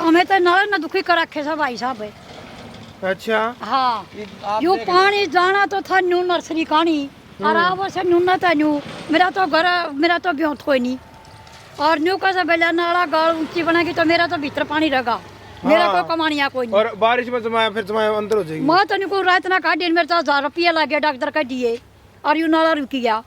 हमें तो नाले ना दुखी कर रखे सब भाई साहब। अच्छा हाँ यू पानी जाना तो था न्यू नर्सरी कहानी और अब से न्यू ना था न्यू मेरा तो घर मेरा तो ब्योत कोई नहीं और न्यू का से बेला नाला गाल ऊंची बनेगी तो मेरा तो भीतर पानी रहेगा मेरा को कमानिया कोई नहीं। और बारिश में तुम्हारे फिर तुम्हारे अंदर हो जाएगी। मैं तो नहीं को रात ना काटी मेरे तो 1000 रुपया लगे डॉक्टर का दिए और यू नाला रुक गया।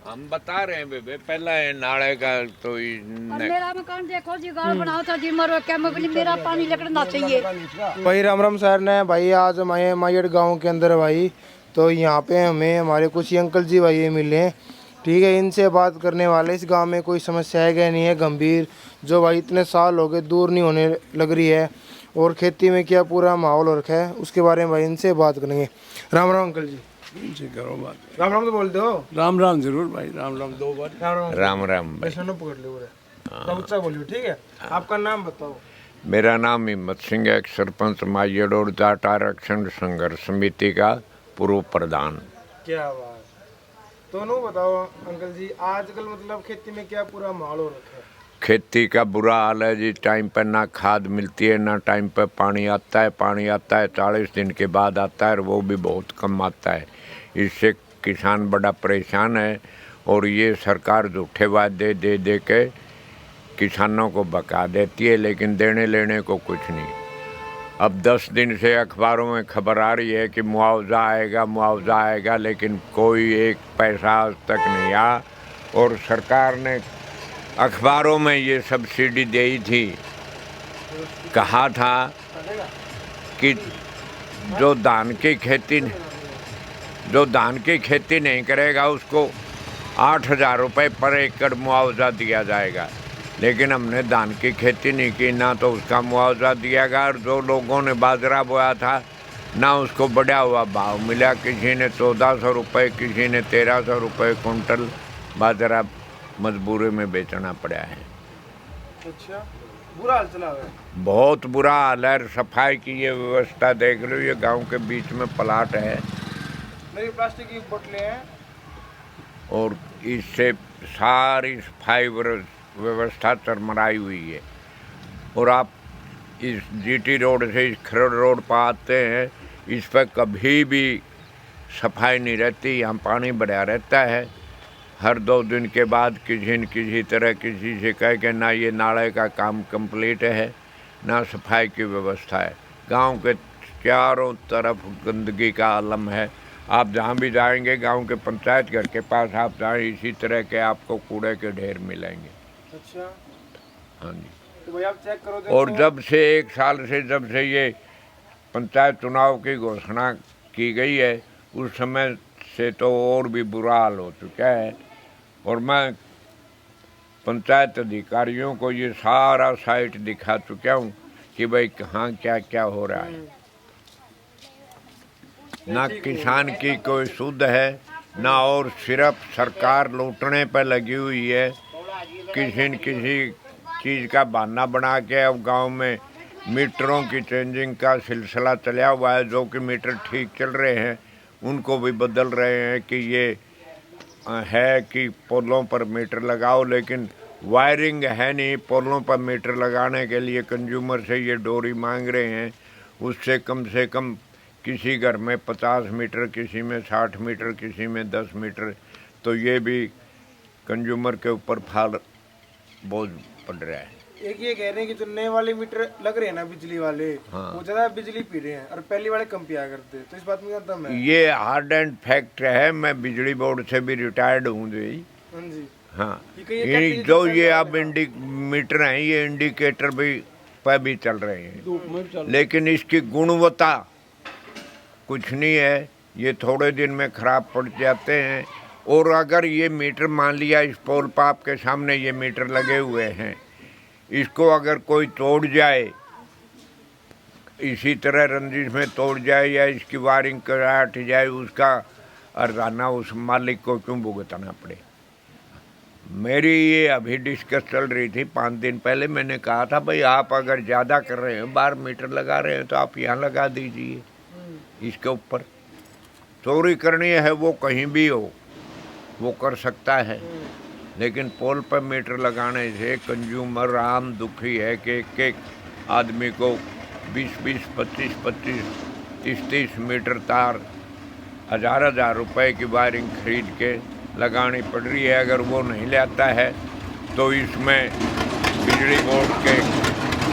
हम बता रहे हैं बेबे पहला है नाले का तो और मेरा मकान देखो जी गाल बनाओ था जी मरो क्या मैं मेरा पानी लगना चाहिए। भाई राम राम सर ने भाई आज हमारे मायड़ गांव के अंदर भाई तो यहाँ पे हमें हमारे कुछ ही अंकल जी भाई मिले हैं। ठीक है इनसे बात करने वाले इस गांव में कोई समस्या है क्या नहीं है गंभीर जो भाई इतने साल हो गए दूर नहीं होने लग रही है और खेती में क्या पूरा माहौल हो रखा है उसके बारे में भाई इनसे बात करेंगे। राम राम अंकल जी। जी करो बात। राम राम तो बोल दो। राम राम जरूर भाई राम राम 2 बार। राम राम भाई। ऐसा ना पकड़ लो पूरा ऊंचा बोलियो ठीक है। आपका नाम बताओ। मेरा नाम हिम्मत सिंह है सरपंच मायड़ और जाट आरक्षण संघर्ष समिति का पूर्व प्रधान। क्या बात तो नो बताओ अंकल जी आजकल मतलब खेती में क्या पूरा माहौल हो रखा है। खेती का बुरा हाल है जी टाइम पर ना खाद मिलती है ना टाइम पर पानी आता है 40 दिन के बाद आता है और वो भी बहुत कम आता है। इससे किसान बड़ा परेशान है और ये सरकार झूठे वादे दे दे के किसानों को बका देती है लेकिन देने लेने को कुछ नहीं। अब 10 दिन से अखबारों में खबर आ रही है कि मुआवजा आएगा लेकिन कोई एक पैसा आज तक नहीं आया और सरकार ने अखबारों में ये सब्सिडी दी थी कहा था कि जो धान की खेती नहीं करेगा उसको 8,000 रुपये पर एकड़ मुआवजा दिया जाएगा लेकिन हमने धान की खेती नहीं की ना तो उसका मुआवजा दिया गया और जो लोगों ने बाजरा बोया था ना उसको बढ़ा हुआ भाव मिला। किसी ने 1400 रुपये किसी ने 1300 रुपये कुंटल बाजरा मजबूरी में बेचना पड़ा है। अच्छा बुरा हाल चला हुआ है। बहुत बुरा हाल है। सफाई की ये व्यवस्था देख लो ये गांव के बीच में प्लाट है मेरी प्लास्टिक की बोतलें हैं और इससे सारी सफाई व्यवस्था चरमराई हुई है और आप इस जीटी रोड से इस खरड़ रोड पर आते हैं इस पर कभी भी सफाई नहीं रहती। यहाँ पानी बढ़ा रहता है हर 2 दिन के बाद किसी न किसी तरह किसी से कह के ना ये नाले का काम कंप्लीट है ना सफाई की व्यवस्था है। गांव के चारों तरफ गंदगी का आलम है। आप जहाँ भी जाएंगे गांव के पंचायत घर के पास आप जाएं इसी तरह के आपको कूड़े के ढेर मिलेंगे। अच्छा हाँ जी तो भाई आप चेक करो देखो। और जब से 1 साल से जब से ये पंचायत चुनाव की घोषणा की गई है उस समय से तो और भी बुरा हाल हो चुका है और मैं पंचायत अधिकारियों को ये सारा साइट दिखा चुका हूँ कि भाई कहाँ क्या क्या हो रहा है। ना किसान की कोई सुध है ना और सिर्फ सरकार लूटने पर लगी हुई है। किसी न किसी चीज़ का बहाना बना के अब गांव में मीटरों की चेंजिंग का सिलसिला चला हुआ है। जो कि मीटर ठीक चल रहे हैं उनको भी बदल रहे हैं कि ये है कि पोलों पर मीटर लगाओ लेकिन वायरिंग है नहीं। पोलों पर मीटर लगाने के लिए कंज्यूमर से ये डोरी मांग रहे हैं उससे कम से कम किसी घर में 50 मीटर किसी में 60 मीटर किसी में 10 मीटर तो ये भी कंज्यूमर के ऊपर फाल बोझ पड़ रहा है। एक ये कह रहे हैं कि जो नए वाले मीटर लग रहे हैं ना बिजली वाले वो ज्यादा बिजली पी रहे हैं और पहले वाले कम पिया करते तो इस बात में क्या दम है। ये हार्ड एंड फैक्ट है। मैं बिजली बोर्ड से भी रिटायर्ड हूँ जी। हाँ ये जो ये अब मीटर हैं ये इंडिकेटर भी पर भी चल रहे हैं लेकिन इसकी गुणवत्ता कुछ नहीं है। ये थोड़े दिन में खराब पड़ जाते हैं और अगर ये मीटर मान लिया इस पोल पाप के सामने ये मीटर लगे हुए हैं इसको अगर कोई तोड़ जाए इसी तरह रंजिश में तोड़ जाए या इसकी वायरिंग काट जाए उसका अर्जाना उस मालिक को क्यों भुगतना पड़े। मेरी ये अभी डिस्कस चल रही थी 5 दिन पहले। मैंने कहा था भाई आप अगर ज़्यादा कर रहे हैं बाहर मीटर लगा रहे हैं तो आप यहाँ लगा दीजिए इसके ऊपर। चोरी करनी है वो कहीं भी हो वो कर सकता है लेकिन पोल पर मीटर लगाने से कंज्यूमर आम दुखी है कि एक आदमी को 20-20, 25-25, 30-30 मीटर तार 1000 रुपए की वायरिंग खरीद के लगानी पड़ रही है। अगर वो नहीं लाता है तो इसमें बिजली बोर्ड के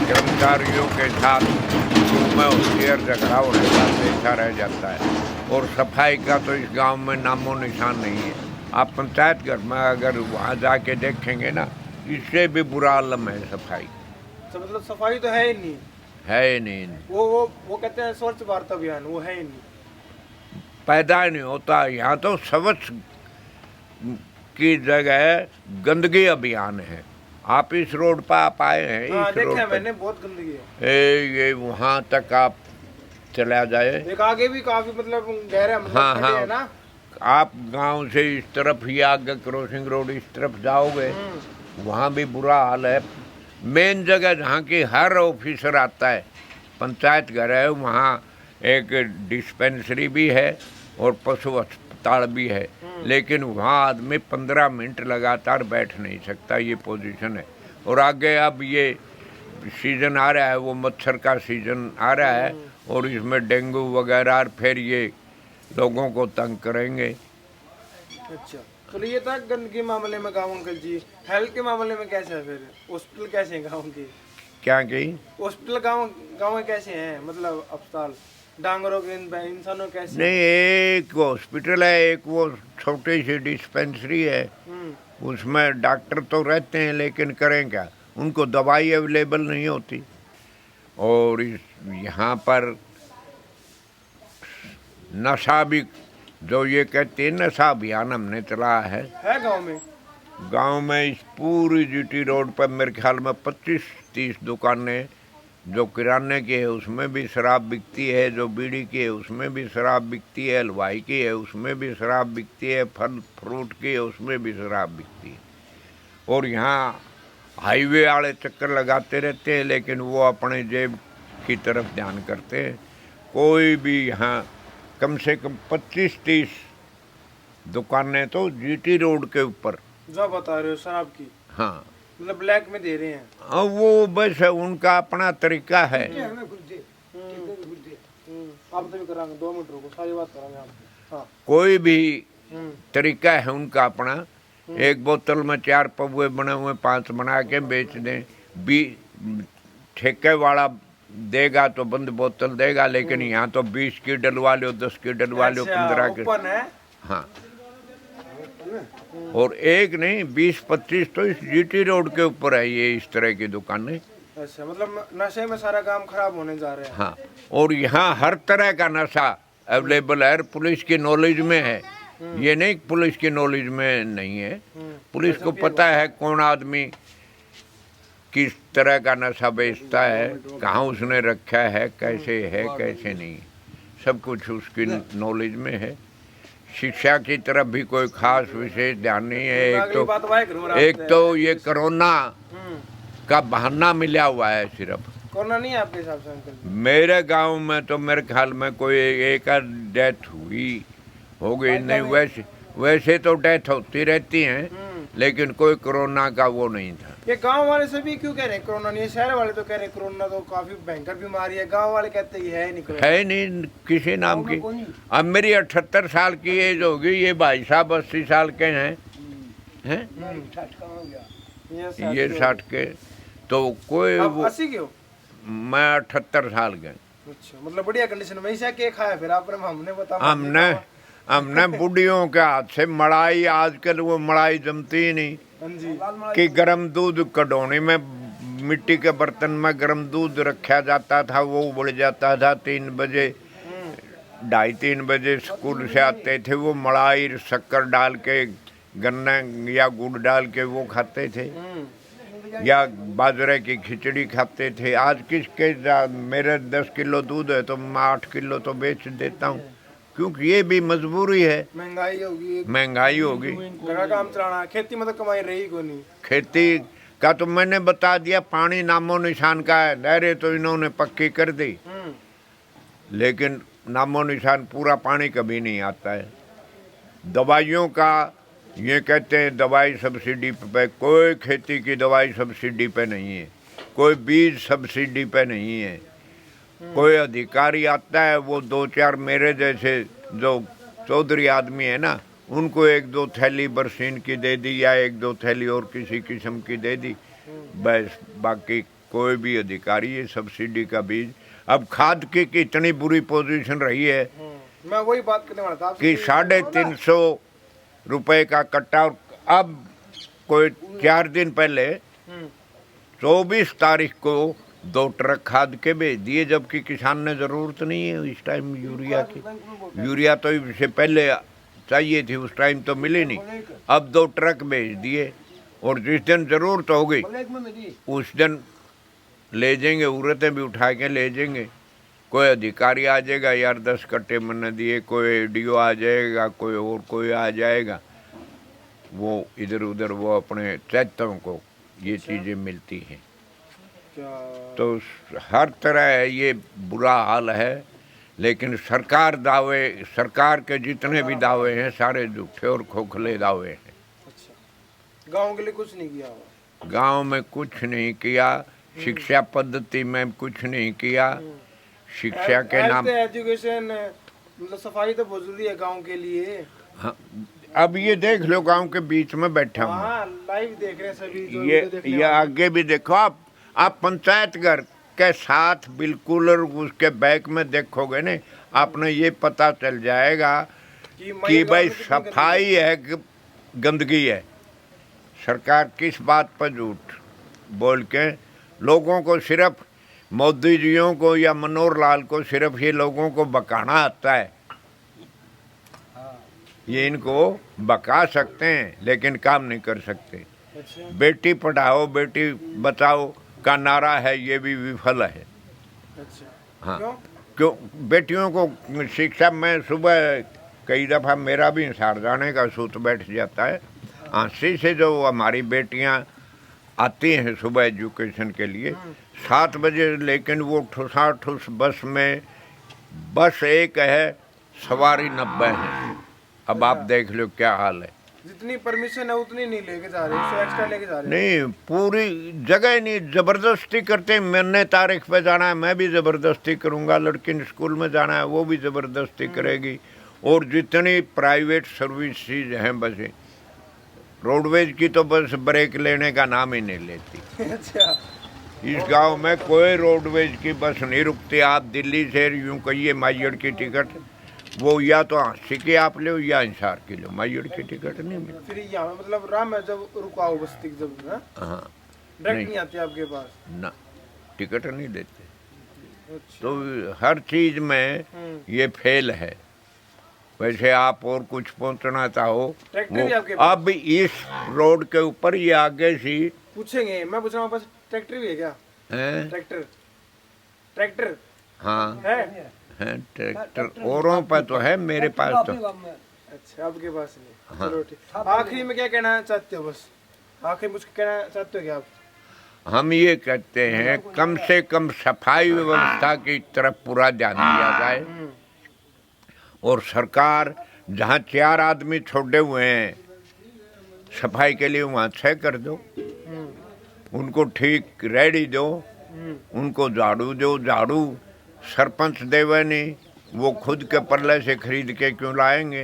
कर्मचारियों के साथ में होशियार झगड़ा होने का देखा रह जाता है। और सफाई का तो इस गांव में नामो निशान नहीं है। आप पंचायत घर में अगर वहाँ जाके देखेंगे ना, इससे भी बुरा आलम है सफाई। तो मतलब सफाई तो है ही नहीं। है ही नहीं। वो कहते हैं स्वच्छ भारत अभियान, वो है ही नहीं, पैदा ही नहीं होता। यहाँ तो स्वच्छ की जगह गंदगी अभियान है। आप इस रोड पर आप आए हैं, इस रोड देखा पर मैंने, बहुत गंदगी है। ये वहाँ तक आप चला जाए, एक आगे भी काफी मतलब गहरा मतलब हाँ, खड्डे हाँ। है ना। आप गांव से इस तरफ ही आगे क्रॉसिंग रोड इस तरफ जाओगे, वहाँ भी बुरा हाल है। मेन जगह जहाँ की हर ऑफिसर आता है, पंचायत घर है, वहाँ एक डिस्पेंसरी भी है और पशु अस्पताल भी है, लेकिन वहाँ आदमी 15 मिनट लगातार बैठ नहीं सकता, ये पोजीशन है। और आगे अब ये सीजन आ रहा है, वो मच्छर का सीजन आ रहा है और इसमें डेंगू वगैरह, और फिर ये लोगों को तंग करेंगे। अच्छा, तो ये था गंदगी मामले में गाँव अंकल जी। हेल्थ के मामले में कैसे है फिर? हॉस्पिटल कैसे हैं गाँव के? क्या की हॉस्पिटल गाँव में कैसे हैं, मतलब अस्पताल डांगरों के इंसानों कैसे? नहीं, एक हॉस्पिटल है, एक वो छोटी सी डिस्पेंसरी है, उसमें डॉक्टर तो रहते हैं, लेकिन करें क्या, उनको दवाई अवेलेबल नहीं होती। और यहाँ पर नशा भी, जो ये कहते हैं नशा अभियान हमने चलाया है गाँव में। गांव में इस पूरी जीटी रोड पर मेरे ख्याल में 25-30 दुकानें, जो किराने की है उसमें भी शराब बिकती है, जो बीड़ी की है उसमें भी शराब बिकती है, हलवाई की है उसमें भी शराब बिकती है, फल फ्रूट की है उसमें भी शराब बिकती है। और यहाँ हाईवे वाले चक्कर लगाते रहते हैं, लेकिन वो अपने जेब की तरफ ध्यान करते हैं। कोई भी यहाँ कम से कम 25-30 दुकानें तो जीटी रोड के ऊपर, जो बता रहे हो शराब की, हाँ, मतलब ब्लैक में दे रहे हैं। अब वो बस है, उनका अपना तरीका है। आप तो भी करांगे, 2 मिनट रुको, सारी बात करांगे आपको। हाँ। कोई भी तरीका है उनका अपना। एक बोतल में 4 पौवे बने हुए 5 बना के बेच दें। ठेके वाला देगा तो बंद बोतल देगा, लेकिन यहाँ तो 20 की डलवा लो, 10 की डलवा लो, 15 की। ओपन है। हाँ, और एक नहीं 20-25 तो इस जीटी रोड के ऊपर है ये इस तरह की दुकानें। अच्छा, मतलब नशे में सारा काम खराब होने जा रहा है। हाँ, और यहाँ हर तरह का नशा अवेलेबल है, पुलिस की नॉलेज में है। ये नहीं पुलिस की नॉलेज में नहीं है, पुलिस को पता है कौन आदमी किस तरह का नशा बेचता है, कहाँ उसने रखा है, कैसे है कैसे नहीं, सब कुछ उसकी नॉलेज में है। शिक्षा की तरफ भी कोई खास विशेष ध्यान नहीं है। एक तो ये कोरोना का बहाना मिला हुआ है सिर्फ। कोरोना नहीं है आपके हिसाब से अंकल? मेरे गांव में तो मेरे ख्याल में कोई एक डेथ हुई हो गई नहीं, वैसे तो डेथ होती रहती हैं, लेकिन कोई कोरोना का वो नहीं था। ये गांव वाले सभी क्यों कह रहे हैं कोरोना नहीं है? शहर वाले तो कह रहे हैं कोरोना तो काफी भयंकर बीमारी है, गांव वाले कहते हैं ये है नहीं कोरोना। है नहीं किसी नाम की। अब मेरी 78 साल की एज होगी, ये भाई साहब 80 साल के हैं, ये 60 के, तो कोई 80 के हो? मैं 78 साल के। अच्छा, मतलब बढ़िया कंडीशन में। ऐसा क्या खाया फिर आपने? हमने बताया हमने बुढ़ियों के हाथ से मड़ाई, आजकल वो मड़ाई जमती ही नहीं, कि गर्म दूध कटोनी में मिट्टी के बर्तन में गर्म दूध रखा जाता था, वो उबल जाता था। 3 बजे 2:30-3 बजे स्कूल से आते थे, वो मड़ाई शक्कर डाल के, गन्ना या गुड़ डाल के वो खाते थे, या बाजरे की खिचड़ी खाते थे। आज किसके मेरे 10 किलो दूध है तो मैं 8 किलो तो बेच देता हूँ, क्योंकि ये भी मजबूरी है। महंगाई होगी, घर काम चलाना, खेती में तो कमाई रही को नहीं। खेती का तो मैंने बता दिया, पानी नामो निशान का है। नहरें तो इन्होंने पक्की कर दी, लेकिन नामो निशान पूरा पानी कभी नहीं आता है। दवाइयों का ये कहते हैं दवाई सब्सिडी पे, कोई खेती की दवाई सब्सिडी पे नहीं है, कोई बीज सब्सिडी पे नहीं है। कोई अधिकारी आता है, वो 2-4 मेरे जैसे जो चौधरी आदमी है ना, उनको 1-2 थैली बरसीन की दे दी या 1-2 थैली और किसी किस्म की दे दी, बस। बाकी कोई भी अधिकारी ये सब्सिडी का बीज, अब खाद की इतनी बुरी पोजीशन रही है मैं वही बात करने वाला था कि 350 रुपए का कट्टा। और अब कोई 4 दिन पहले 24 तारीख को 2 ट्रक खाद के भेज दिए, जबकि किसान ने ज़रूरत नहीं है इस टाइम यूरिया की। यूरिया तो इससे पहले चाहिए थी, उस टाइम तो मिली नहीं। अब 2 ट्रक भेज दिए, और जिस दिन ज़रूरत होगी उस दिन ले जाएंगे, औरतें भी उठा के ले जाएंगे। कोई अधिकारी आ जाएगा, यार 10 कट्टे मैंने दिए, कोई एडीओ आ जाएगा, कोई और कोई आ जाएगा, वो इधर उधर वो अपने चैतों को ये चीज़ें मिलती हैं। तो हर तरह ये बुरा हाल है। लेकिन सरकार के जितने भी दावे हैं सारे झूठे और खोखले दावे हैं। गांव के लिए कुछ नहीं किया हुआ। गांव में कुछ नहीं किया, शिक्षा पद्धति में कुछ नहीं किया। शिक्षा के नाम, एजुकेशन, मतलब सफाई तो बहुत जरूरी है गांव के लिए। हाँ, अब ये देख लो, गांव के बीच में बैठा हूँ, लाइव देख रहे हैं सभी जो ये आगे भी देखो आप पंचायत घर के साथ बिल्कुल, और उसके बैक में देखोगे ना, आपने ये पता चल जाएगा कि भाई सफाई है कि गंदगी है। सरकार किस बात पर झूठ बोल के लोगों को, सिर्फ मोदी जियों को या मनोहर लाल को सिर्फ ये लोगों को बकाना आता है। ये इनको बका सकते हैं लेकिन काम नहीं कर सकते। बेटी पढ़ाओ बेटी बचाओ का नारा है, ये भी विफल है। हाँ, क्यों बेटियों को शिक्षा में सुबह कई दफ़ा मेरा भी हिसार जाने का सूत बैठ जाता है। आंसी से जो हमारी बेटियां आती हैं सुबह एजुकेशन के लिए 7 बजे, लेकिन वो ठुस बस में, बस एक है, सवारी 90 है। अब आप देख लो क्या हाल है। जितनी परमिशन है उतनी नहीं लेके जा रहे, इससे एक्स्ट्रा लेके जा रहे। नहीं, पूरी जगह नहीं, जबरदस्ती करते। मैंने तारीख पे जाना है, मैं भी जबरदस्ती करूंगा। लड़की ने स्कूल में जाना है, वो भी जबरदस्ती करेगी। और जितनी प्राइवेट सर्विसेज हैं बसें, रोडवेज की तो बस ब्रेक लेने का नाम ही नहीं लेती। अच्छा, इस गांव में कोई रोडवेज की बस नहीं रुकती। आप दिल्ली से यूं कहिए माइयड़ की टिकट, वो या तो 80 की आप लो या हिसार की लो, माइयड़ की टिकट नहीं मिलती। फिर यहाँ मतलब राम में जब रुकाओ बस्ती जब ना, हाँ, डायरेक्ट नहीं आती आपके पास ना, टिकट नहीं देते। अच्छा। तो हर चीज में ये फेल है। वैसे आप और कुछ पहुंचना चाहो, ट्रैक्टर भी आपके पास? अब इस रोड के ऊपर ये आगे सी पूछेंगे, मैं पूछ रहा हूँ, बस ट्रैक्टर भी है क्या? है। ट्रैक्टर हाँ है ट्रैक्टर, औरों पर तो है, मेरे पास तो। अच्छा, आपके पास नहीं। चलो ठीक। आखिरी में क्या कहना चाहते हो? बस आखिर मुझे कहना चाहते हो क्या आप? हम ये कहते हैं कम से कम सफाई व्यवस्था की तरफ पूरा ध्यान दिया जाए, और सरकार जहाँ 4 आदमी छोड़े हुए हैं सफाई के लिए, वहाँ 6 कर दो। उनको ठीक रेडी दो, उनको झाड़ू दो। झाड़ू सरपंच देवे नहीं, वो खुद के पल्ले से खरीद के क्यों लाएंगे?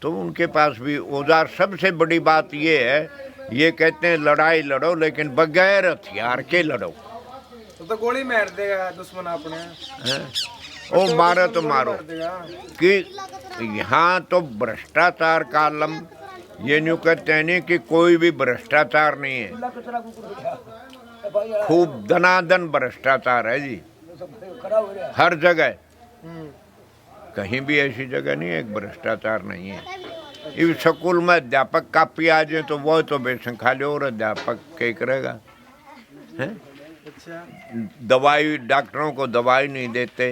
तो उनके पास भी औजार। सबसे बड़ी बात ये है, ये कहते हैं लड़ाई लड़ो, लेकिन बगैर हथियार के लड़ो। तो गोली मार देगा दुश्मन अपने हैं? ओ मारो तो मारो। कि यहाँ तो भ्रष्टाचार का आलम, ये न्यू कहते हैं नहीं कि कोई भी भ्रष्टाचार नहीं है, खूब धनाधन भ्रष्टाचार है जी, हर जगह। कहीं भी ऐसी जगह नहीं है एक भ्रष्टाचार नहीं है। इस स्कूल में अध्यापक कापी आ जाए तो वो तो बेसन खा लो, और अध्यापक क्या करेगा? हैं? दवाई, डॉक्टरों को दवाई नहीं देते,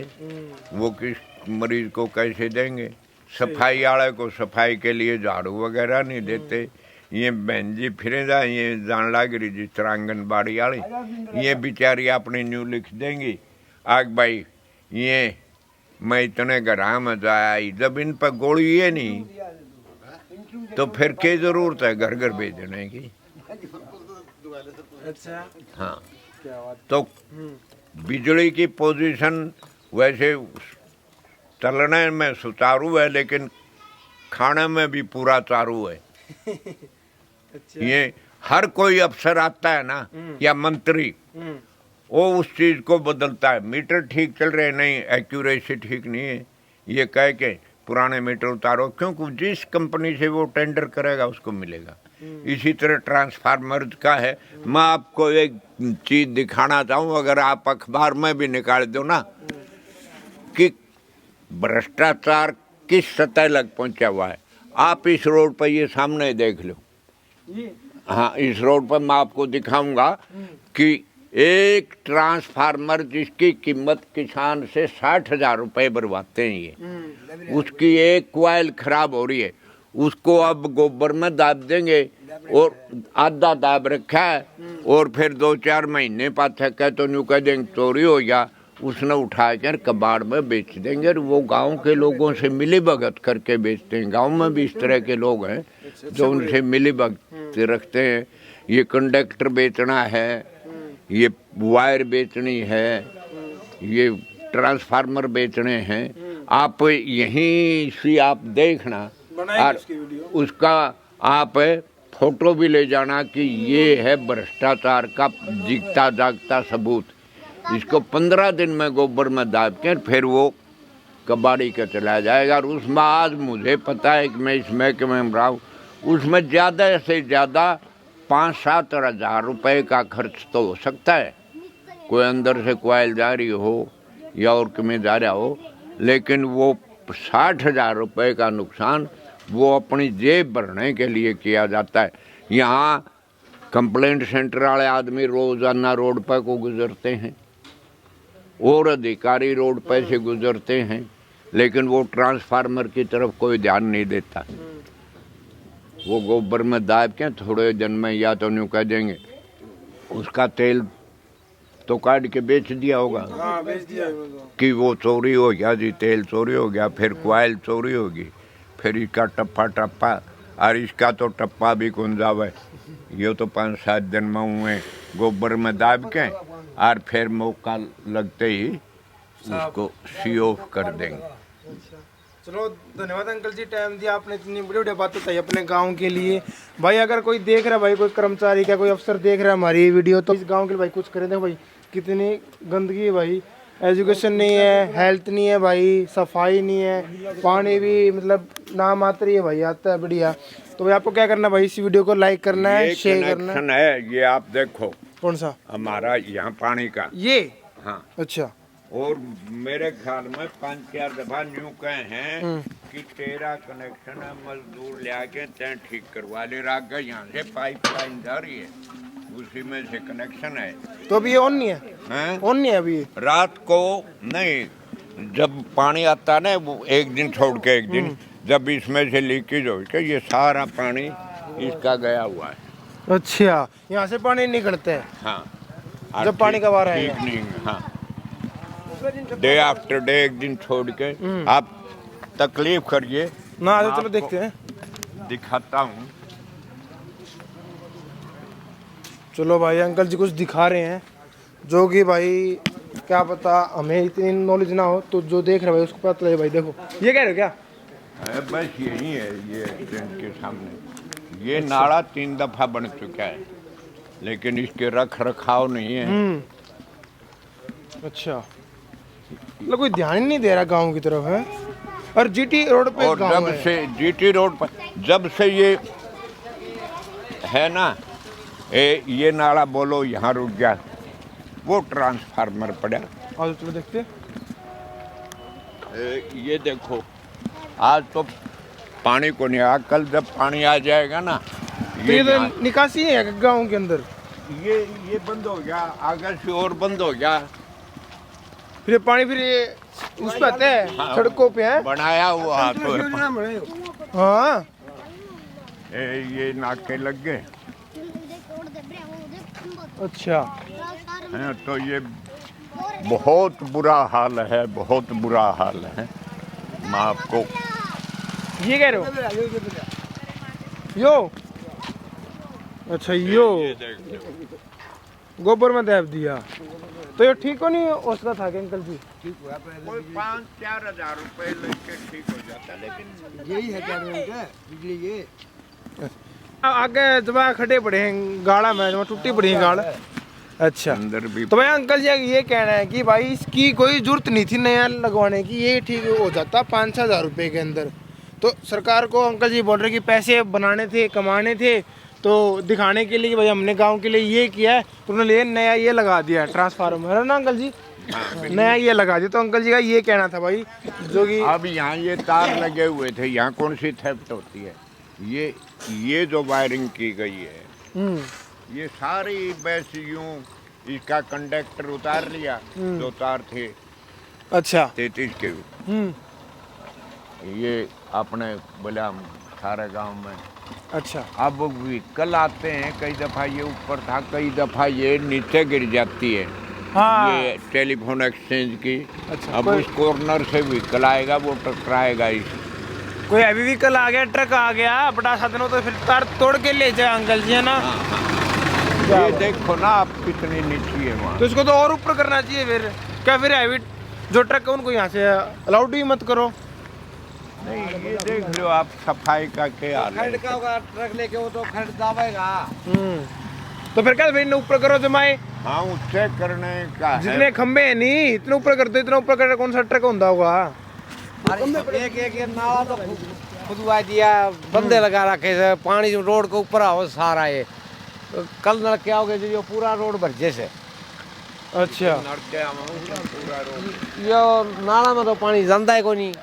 वो किस मरीज को कैसे देंगे? सफाई वाले को सफाई के लिए झाड़ू वगैरह नहीं देते। ये बहन जी फिरे जा, ये जान लाग रही जिस तरह आंगनबाड़ी वाली, ये बेचारी अपनी न्यू लिख देंगी, आग भाई ये मैं इतने ग्राम में जाया, जब इन पर गोली ये नहीं तो फिर क्या जरूरत है घर घर भेजने की। अच्छा, हाँ, क्या बात। तो बिजली की पोजीशन वैसे चलने में सुचारू है, लेकिन खाने में भी पूरा चारू है। अच्छा। ये हर कोई अफसर आता है ना या मंत्री, वो उस चीज को बदलता है। मीटर ठीक चल रहे नहीं, एक्यूरेसी ठीक नहीं है, ये कह के पुराने मीटर उतारो, क्योंकि जिस कंपनी से वो टेंडर करेगा उसको मिलेगा। इसी तरह ट्रांसफार्मर का है। मैं आपको एक चीज दिखाना चाहूँ, अगर आप अखबार में भी निकाल दो ना कि भ्रष्टाचार किस सतह लग पहुंचा हुआ है। आप इस रोड पर ये सामने देख लो, हाँ इस रोड पर मैं आपको दिखाऊंगा कि एक ट्रांसफार्मर जिसकी कीमत किसान से 60,000 रुपये बर्बादते हैं, ये उसकी एक क्वाइल खराब हो रही है, उसको अब गोबर में दाब देंगे और आधा दाब रखा है, और फिर 2-4 महीने पाछे कह तो न्यू कह देंगे चोरी हो गया, उसने उठा कर कबाड़ में बेच देंगे। और वो गांव के लोगों से मिली भगत करके बेचते हैं। गांव में भी इस तरह के लोग हैं जो उनसे मिली भगत रखते हैं। ये कंडक्टर बेचना है, ये वायर बेचनी है, ये ट्रांसफार्मर बेचने हैं। आप यहीं से आप देखना और उसका आप फोटो भी ले जाना कि ये है भ्रष्टाचार का जीता जागता सबूत। इसको 15 दिन में गोबर में दाब के फिर वो कबाड़ी का चला जाएगा। और उसमें आज मुझे पता है कि मैं इस महकमे में रहा हूँ, उसमें ज़्यादा से ज़्यादा 5-7 हज़ार रुपये का खर्च तो हो सकता है, कोई अंदर से कोयल जा रही हो या और कहीं जा रहा हो, लेकिन वो 60,000 रुपये का नुकसान वो अपनी जेब भरने के लिए किया जाता है। यहाँ कंप्लेंट सेंटर वाले आदमी रोज़ाना रोड पर को गुजरते हैं और अधिकारी रोड पर से गुजरते हैं, लेकिन वो ट्रांसफार्मर की तरफ कोई ध्यान नहीं देता। वो गोबर में दाब के थोड़े दिन में या तो न्यू कह देंगे उसका तेल तो काट के बेच दिया होगा, बेच दिया कि वो चोरी हो गया जी, तेल चोरी हो गया, फिर क्वाइल चोरी होगी, फिर इसका टप्पा, और इसका तो टप्पा भी कौन जावे। ये तो 5-7 दिन में हुए गोबर में दाब के और फिर मौका लगते ही उसको सी ऑफ कर देंगे। चलो धन्यवाद अंकल जी, टाइम दिया आपने, इतनी बड़ी बड़ी बात बताई अपने गांव के लिए। भाई अगर कोई देख रहा है, भाई कोई कर्मचारी का कोई अफसर देख रहा है हमारी वीडियो, तो इस गांव के लिए भाई कुछ करें। देखो भाई कितनी गंदगी है भाई, एजुकेशन नहीं है, हेल्थ नहीं है भाई, सफाई नहीं है, पानी भी मतलब ना मात्र ही है भाई, आता है बढ़िया। तो भाई आपको क्या करना है भाई, इस वीडियो को लाइक करना है, शेयर करना कनेक्शन है, ये आप देखो। कौन सा? हमारा यहाँ पानी का ये। हाँ अच्छा। और मेरे ख्याल में 5-4 दफा न्यू कहे हैं कि तेरा कनेक्शन है, मजदूर लाके तय ठीक करवा ले। राग यहाँ से पाइपलाइन जा रही है, उसी में से कनेक्शन है। तो अभी ये ऑन नहीं है? ऑन नहीं है अभी? रात को नहीं, जब पानी आता है ना, वो एक दिन छोड़ के एक दिन, जब इसमें से लीकेज हो के ये सारा पानी इसका गया हुआ है। अच्छा, यहाँ से पानी निकलता है? हाँ, जब पानी का वार आएगा। ठीक नहीं, हाँ, डे आफ्टर डे एक दिन छोड़ के। आप तकलीफ करिए ना, चलो देखते हैं, दिखाता हूँ। चलो भाई अंकल जी कुछ दिखा रहे हैं जो कि भाई क्या पता हमें इतनी नॉलेज ना हो, तो जो देख रहे भाई उसको पता लगे। भाई देखो ये कह रहे हो क्या? बस यही है, ये टेंट के सामने ये नाला 3 दफा बन चुका है, लेकिन इसके रख रखाव नहीं है। अच्छा, मतलब कोई ध्यान ही नहीं दे रहा गांव की तरफ है। और जीटी रोड पे और गाँव जब है। से जीटी रोड पर जब से ये है ना, ये नाला बोलो यहाँ रुक गया, वो ट्रांसफार्मर पड़ा। और चलो देखते। ये देखो, आज तो पानी को नहीं आया, कल जब पानी आ जाएगा ना, तो ये तो निकासी है गांव के अंदर। ये बंद हो गया, आगे से और बंद हो गया, फिर पानी फिर ये उस पे आता है। हाँ, सड़कों पे है बनाया हुआ तो है। हाँ। ये नाके लग गए। अच्छा, हैं, तो ये बहुत बुरा हाल है, बहुत बुरा हाल है। मैं आपको ये कह रहे हो? यो अच्छा यो गोबर में दे दिया तो ये ठीक हो नहीं उसका था कि अंकल जी? कोई 5-4 हज़ार रुपए लेके ठीक हो जाता, लेकिन यही है क्या बिजली ये आगे जब खड़े पड़े हैं गाड़ा में जब टूटी पड़ी है गाड़। अच्छा अंदर भी तो भाई अंकल जी ये कहना है कि भाई इसकी कोई जरूरत नहीं थी नया लगवाने की, ये ठीक हो जाता 5-6 हज़ार रुपये के अंदर। तो सरकार को अंकल जी बोल रहे कि पैसे बनाने थे कमाने थे तो दिखाने के लिए कि भाई हमने गांव के लिए ये किया है, तो उन्होंने नया ये लगा दिया ट्रांसफार्मर, है ना अंकल जी? नया ये लगा दिया। तो अंकल जी का ये कहना था भाई जो कि अब यहाँ ये तार लगे हुए थे, यहाँ कौन सी थेफ्ट होती है? ये जो वायरिंग की गई है ये सारी बस यूं इसका कंडक्टर उतार लिया, जो तार थे अच्छा 33 के, ये अपने बोला सारे गांव में। अच्छा अब व्हीकल आते हैं, कई दफा ये ऊपर था, कई दफा ये नीचे गिर जाती है। हाँ ये टेलीफोन एक्सचेंज की। अच्छा, अब उस कॉर्नर से व्हीकल आएगा, वो टकराएगा इस। कोई हैवी व्हीकल आ गया, ट्रक आ गया बड़ा साधन, तो फिर तार तोड़ के ले जाए अंकल जी, है ना? ये देखो ना आप कितनी नीची है वहाँ। तो इसको तो और ऊपर करना चाहिए फिर। क्या फिर हैवी जो ट्रक है उनको यहाँ से अलाउड ही मत करो। नहीं ये देख लो आप सफाई का क्या हाल है। खड़का होगा ट्रक लेके, वो तो खड़ दावेगा। तो फिर क्या फिर ऊपर करो जमाए, हाँ उससे करने का है। जितने खंबे है नहीं इतने ऊपर करते, इतना ऊपर कर कौन सा ट्रक होता होगा? एक एक नाला तो खुदवा दिया, बंदे लगा रखे से, पानी जो रोड के ऊपर आओ सारा ये कल नलके आओगे जो पूरा रोड भर जैसे। अच्छा पूरा रोड यो नाला में तो पानी जानता है को नहीं।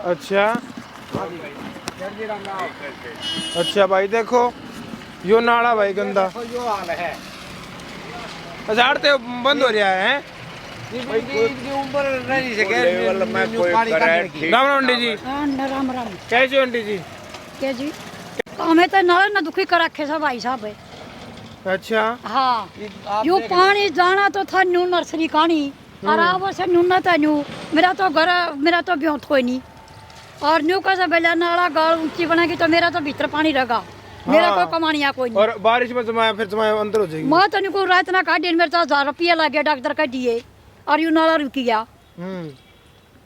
अच्छा अच्छा भाई देखो यो नाला भाई गंदा। यो हाल है। अच्छा आड़ते बंद हो रहा है। इनकी उम्र नहीं सके लेवल में कोई पानी करे काटने की। ठीक। राम राम आंटी जी, राम राम कैसे हो आंटी जी? के जी हमें तो नाले ना दुखी कर रखे सब भाई साहब है। अच्छा हाँ यू पानी जाना तो था न्यू नर्सरी कहानी और अब से न्यू ना था न्यू मेरा तो घर मेरा तो ब्योत कोई नहीं और न्यू का से बेला नाला गाड़ ऊंची बनेगी तो मेरा तो भीतर पानी रहेगा, मेरा हाँ। को कमानिया कोई नहीं। और बारिश में जमाया फिर जमाया अंदर हो जाएगी। मैं तो निको रात ना काट मेरे तो 1000 रुपया लगे डॉक्टर का दिए और यू नाला रुक गया।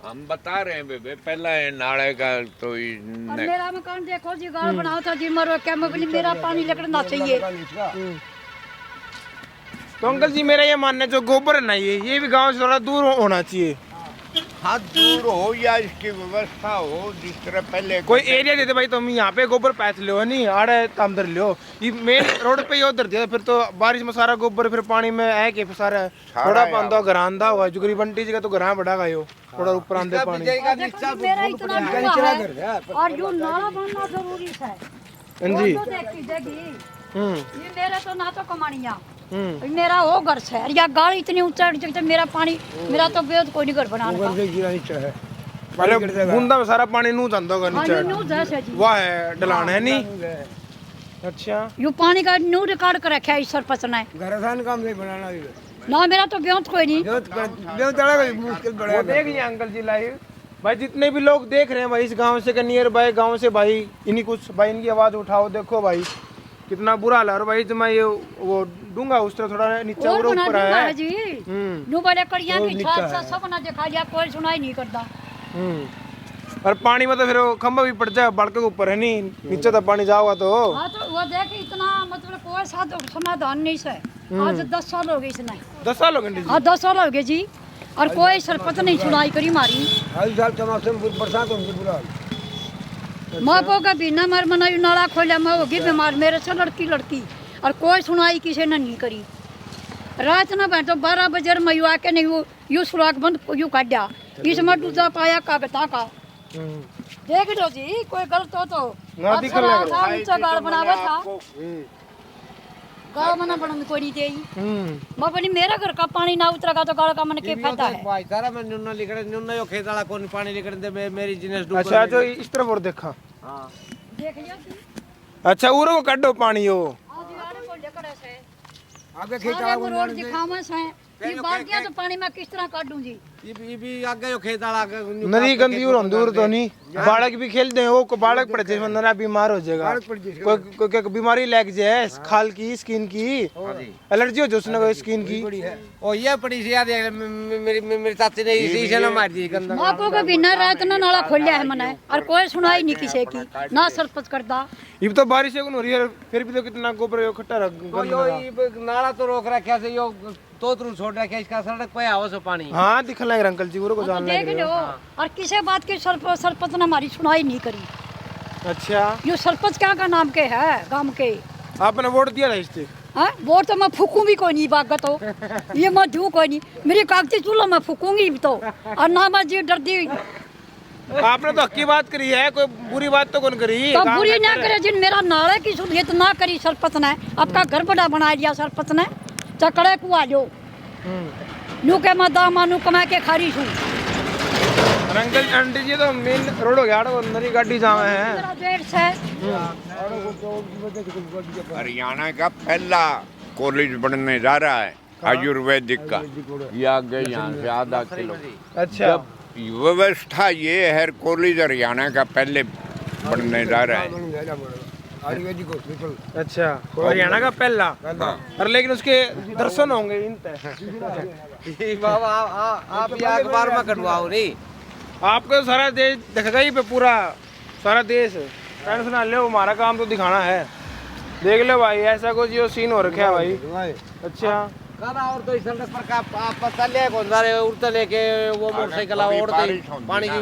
हम बता रहे हैं बेबे, पहला है नाले का तो और मेरा मकान देखो जी गाड़ बनाओ था जी मरो क्या मैं बोली मेरा पानी लगना चाहिए। तो अंकल जी मेरा ये मानना है जो गोबर है ना ये भी गांव से थोड़ा दूर होना चाहिए। हाथ दूर हो या इसकी व्यवस्था हो जिस तरह पहले कोई एरिया देते भाई तो हम यहाँ पे गोबर पैच लो नहीं आड़े तामदर लो, ये मेन रोड पे ही उधर दिया फिर तो बारिश में सारा गोबर फिर पानी में है कि फिर सारा थोड़ा पांदा घर आंदा हुआ जुगरी बंटी जी का तो घर बढ़ागा यो थोड़ा ऊपर आंदे पानी। देखो जी, मेरा इतना डूबा है और यू नाला बनना जरूरी है। जी वो तो देखी देगी ये मेरा तो ना तो कमानिया मेरा वो घर से या गाड़ी इतनी ऊंचा तो मेरा पानी मेरा तो बेद कोई नहीं घर बनाने का। पहले बूंदा में सारा पानी नू जाता होगा हाँ, नीचे, ये न्यू जैसे जी वाह है ढलान है नहीं। अच्छा यू पानी का न्यू रिकॉर्ड कर रखा है इस सरपंच ने घरदान काम नहीं बनाना ना मेरा तो बेद कोई नहीं। मुश्किल बड़ा वो देख लिया अंकल जी लाइव भाई, जितने भी लोग देख रहे हैं भाई इस गांव से नियर बाय गांव से भाई इन्हीं कुछ भाई इनकी आवाज उठाओ, देखो भाई कितना बुरा हाल है। और भाई जब ये वो दूंगा उस तरह थोड़ा नीचे और बना ऊपर दूंगा है जी नु बड़े कड़िया की छात से सब ना दिखा दिया कोई सुनाई नहीं करता। और पानी में तो फिर वो खंभा भी पड़ जाए बड़के के ऊपर है नहीं, नीचे तो पानी जाओगा तो। हाँ तो वो देख इतना मतलब कोई साथ समाधान नहीं से आज 10 साल हो गए इसने। 10 साल हो गए हाँ 10 साल हो गए जी और कोई सरपंच नहीं सुनाई करी मारी। हर साल तमाशे में बरसात होगी बुरा। माँ पो का बिना मर मना नाला खोला मैं होगी बीमार मेरे से लड़की और कोई सुनाई किसी ने नहीं करी। रात ना बैठो 12 बजे मैं यू आके नहीं यू सुराख बंद यू काटा इसमें दूसरा पाया कागता का देख लो जी कोई गलत हो तो ना दिखने लग रहा था नीचे गाड़ बनावा था गाड़ बना बना कोई नहीं देगी मैं बोली मेरा घर का पानी ना उतरेगा तो गाड़ का मन के फायदा है। भाई तारा मैं न्यूना लिखड़े न्यूना यो खेत वाला कौन पानी लिखड़े दे मेरी जिनेस डूब। अच्छा जो इस तरफ और देखा हां देख लियो जी अच्छा उरो को काटो पानी हो आज यार को लेकर से आगे खेत सारे वाला को रोड दिखावे से ये बाल्टियां तो पानी में किस तरह काटूं जी? ये भी आगे जो खेत वाला नदी गंदी और दूर तो नहीं, बालक भी खेलते हैं वो को बालक पड़ जाए नरा बीमार हो जाएगा, कोई बीमारी लग जाए खाल की स्किन की एलर्जी हो जाए उसने स्किन की। ओ ये पड़ी सी याद है मेरी चाची ने इसी से ना मार दी गंदा। बापू का बिना रात ना नाला खोलिया है मने और कोई सुनाई नहीं किसी की, ना सरपंच करता। ये तो बारिश हो रही है फिर भी तो कितना गोबर इकट्ठा नाला तो रोक रखा से यो तो छोड़ रखा इसका सड़क पे आओ सो पानी। हाँ दिखने लगे अंकल जी को जान देख लो और किसी बात की सरपंच ने हमारी सुनाई नहीं करी। अच्छा यो सरपंच क्या का नाम के है गांव के? आपने वोट दिया था इससे? हाँ वोट तो मैं फूकूं भी कोई नहीं बागत हो, ये मैं दूं कोई नहीं, मेरी कागजी चूल्हा मैं फूकूंगी भी तो, और ना मैं जी डरती। आपने तो हक्की बात करी है, कोई बुरी बात तो कौन करी? तो बुरी ना करे जिन मेरा नाले की सुधियत ना करी सरपंच ने, आपका घर बड़ा बना दिया सरपंच ने, चकड़े को आ जाओ नू के मैं दामा नू कमा के खारी छू। अंकल आंटी जी तो मेन रोड हो गया नरी गाड़ी जावे है। मेरा डेढ़ से हरियाणा का पहला कॉलेज बनने जा रहा है आयुर्वेदिक का, ये आगे यहाँ से आधा किलो। अच्छा व्यवस्था ये है कॉलेज हरियाणा का पहले बनने जा रहा है। अच्छा हरियाणा का पहला, और लेकिन उसके दर्शन होंगे इन बाबा आप ये अखबार में कटवाओ नहीं, आपको सारा देश दिखेगा ही पे, पूरा सारा देश टेंशन ना लो, हमारा काम तो दिखाना है। देख लो भाई ऐसा कुछ जो सीन हो रखा है भाई। अच्छा गाना और तो इस सड़क पर का आप पता ले कौन सा रे उड़ते लेके वो मोटरसाइकिल ओढ़ते पानी की।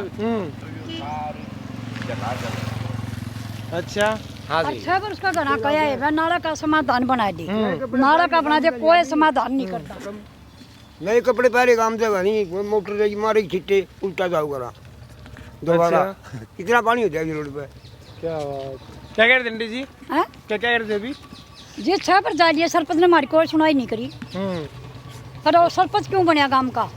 अच्छा हाँ जी अच्छा पर उसका घना कया है वह नाला का समाधान बना दी, नाला का बना दे कोई समाधान नहीं करता। नए कपड़े पहले काम से नहीं मोटर से मारे छिट्टे उल्टा जाओ करा दोबारा। कितना पानी हो जाएगी रोड पे? क्या बात, क्या कह रहे थे आंटी जी? हैं क्या कह रहे थे अभी? जी छह पर जा लिया सरपंच ने हमारी कोई सुनाई नहीं करी। अरे वो सरपंच क्यों बनया गांव का?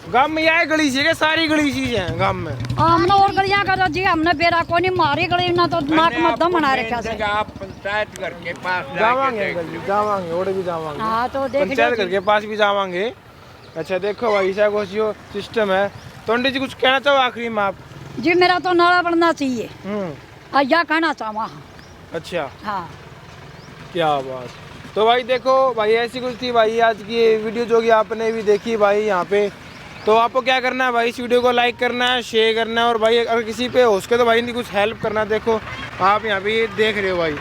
गांव में यह गली सी है, सारी गली सी है गांव में। हमने और गलियां कर जी, हमने बेरा को नहीं मारी गली ना तो नाक में दम बना रखा से। आप पंचायत घर के पास जावांगे अंकल जी, जावांगे और भी जावांगे, हाँ तो देख पंचायत लो घर के पास भी जावांगे। अच्छा देखो भाई ऐसा कुछ जो सिस्टम है। तो आंटी जी कुछ कहना चाहो आखिरी में आप? जी मेरा तो नाला बनना चाहिए या कहना चाहवा। अच्छा हाँ क्या बात। तो भाई देखो भाई ऐसी कुछ थी भाई आज की ये वीडियो जो कि आपने भी देखी भाई यहाँ पे। तो आपको क्या करना है भाई, इस वीडियो को लाइक करना है, शेयर करना है, और भाई अगर किसी पे हो सके तो भाई इनकी कुछ हेल्प करना है। देखो आप यहाँ पे देख रहे हो भाई।